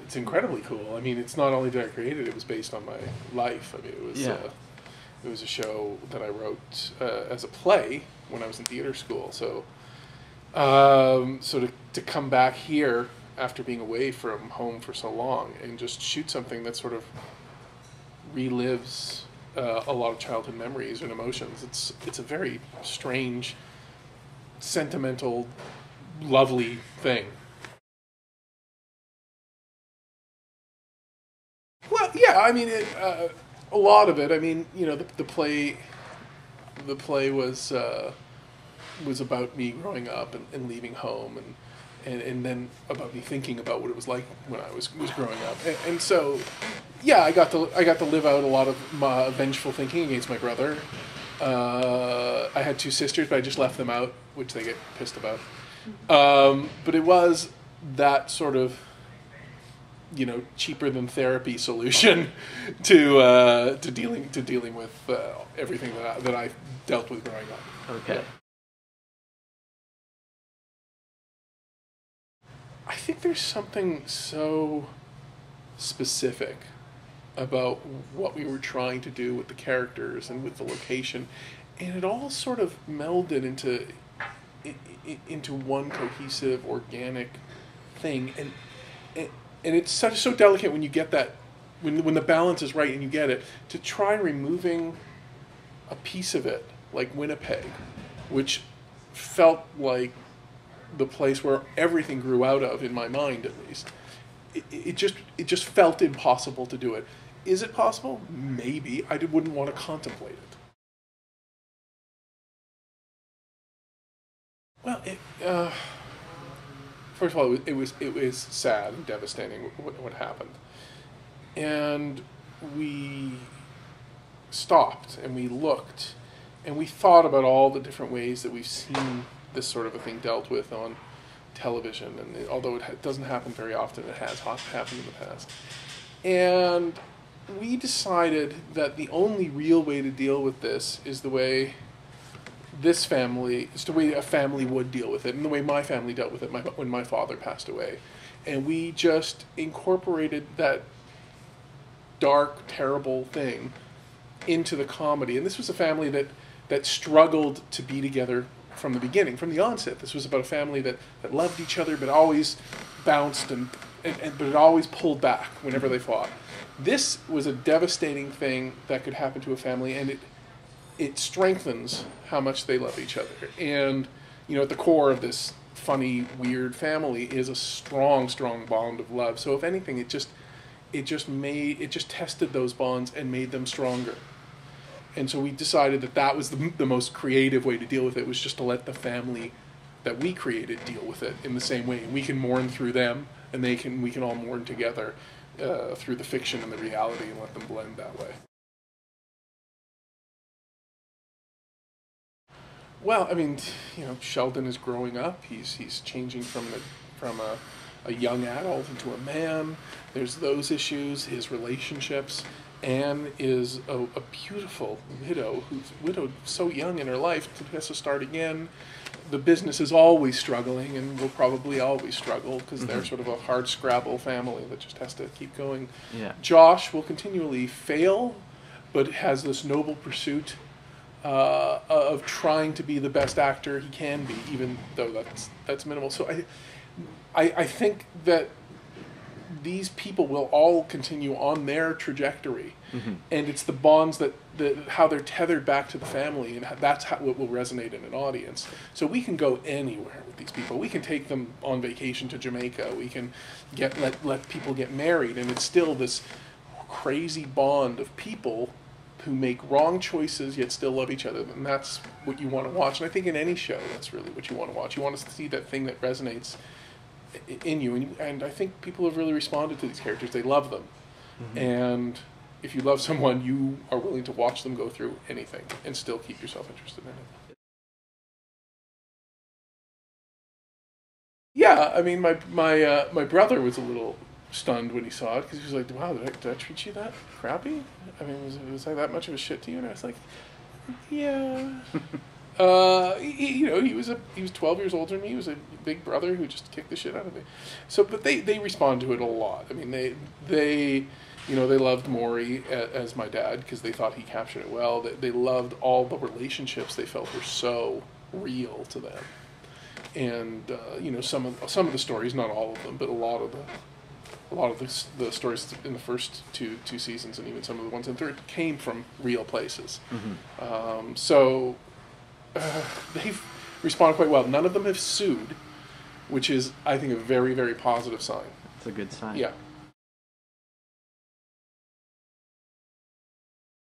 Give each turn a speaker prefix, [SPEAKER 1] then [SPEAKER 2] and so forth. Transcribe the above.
[SPEAKER 1] It's incredibly cool. I mean, it's not only did I create it; it was based on my life. I mean, it was a show that I wrote as a play when I was in theater school. So, to come back here after being away from home for so long and just shoot something that sort of relives a lot of childhood memories and emotions. It's a very strange, sentimental, lovely thing. Well, yeah, I mean, a lot of it. I mean, the play was about me growing up and leaving home, and then about me thinking about what it was like when I was growing up, and so, yeah, I got to live out a lot of my vengeful thinking against my brother. I had two sisters, but I just left them out, which they get pissed about. But it was that sort of, cheaper than therapy solution to dealing with everything that I dealt with growing up.
[SPEAKER 2] Okay.
[SPEAKER 1] Yeah. I think there's something so specific about what we were trying to do with the characters and with the location, and it all sort of melded into one cohesive, organic thing, and it's so delicate when you get that, when the balance is right and you get it, to try removing a piece of it, like Winnipeg, which felt like the place where everything grew out of, in my mind at least. It just felt impossible to do it. Is it possible? Maybe. I wouldn't want to contemplate it. Well, first of all, it was sad and devastating what happened, and we stopped and we looked and we thought about all the different ways that we've seen this sort of a thing dealt with on television, and although it doesn't happen very often, it has happened in the past. And we decided that the only real way to deal with this is the way the way a family would deal with it, and the way my family dealt with it when my father passed away. And we just incorporated that dark, terrible thing into the comedy. And this was a family that struggled to be together from the beginning, from the onset. This was about a family that loved each other, but always bounced but it always pulled back whenever they fought. This was a devastating thing that could happen to a family, and it strengthens how much they love each other. And at the core of this funny, weird family is a strong, strong bond of love. So if anything, it just tested those bonds and made them stronger. And so we decided that was the most creative way to deal with it, was just to let the family that we created deal with it in the same way. And we can mourn through them, and we can all mourn together through the fiction and the reality, and let them blend that way. Well, I mean, Sheldon is growing up. He's changing from a young adult into a man. There's those issues, his relationships. Anne is a beautiful widow who's widowed so young in her life, has to start again. The business is always struggling and will probably always struggle because they're sort of a hard scrabble family that just has to keep going.
[SPEAKER 2] Yeah.
[SPEAKER 1] Josh will continually fail, but has this noble pursuit of trying to be the best actor he can be, even though that's minimal. So I think that these people will all continue on their trajectory, and it's the bonds that how they're tethered back to the family, and that's what will resonate in an audience. So we can go anywhere with these people. We can take them on vacation to Jamaica. We can let people get married, and it's still this crazy bond of people who make wrong choices yet still love each other, and that's what you want to watch. And I think in any show, that's really what you want to watch. You want to see that thing that resonates in you, and I think people have really responded to these characters. They love them, and if you love someone, you are willing to watch them go through anything and still keep yourself interested in it. Yeah, I mean, my brother was a little stunned when he saw it, because he was like, "Wow, did I treat you that crappy? I mean, was I that much of a shit to you?" And I was like, "Yeah." He was 12 years older than me. He was a big brother who just kicked the shit out of me. So, but they respond to it a lot. I mean, they loved Maury as my dad because they thought he captured it well. They loved all the relationships they felt were so real to them. And some of the stories, not all of them, but a lot of the stories in the first two seasons, and even some of the ones in the third, came from real places. Mm-hmm. They've responded quite well. None of them have sued, which is, I think, a very, very positive sign.
[SPEAKER 2] It's a good sign.
[SPEAKER 1] Yeah.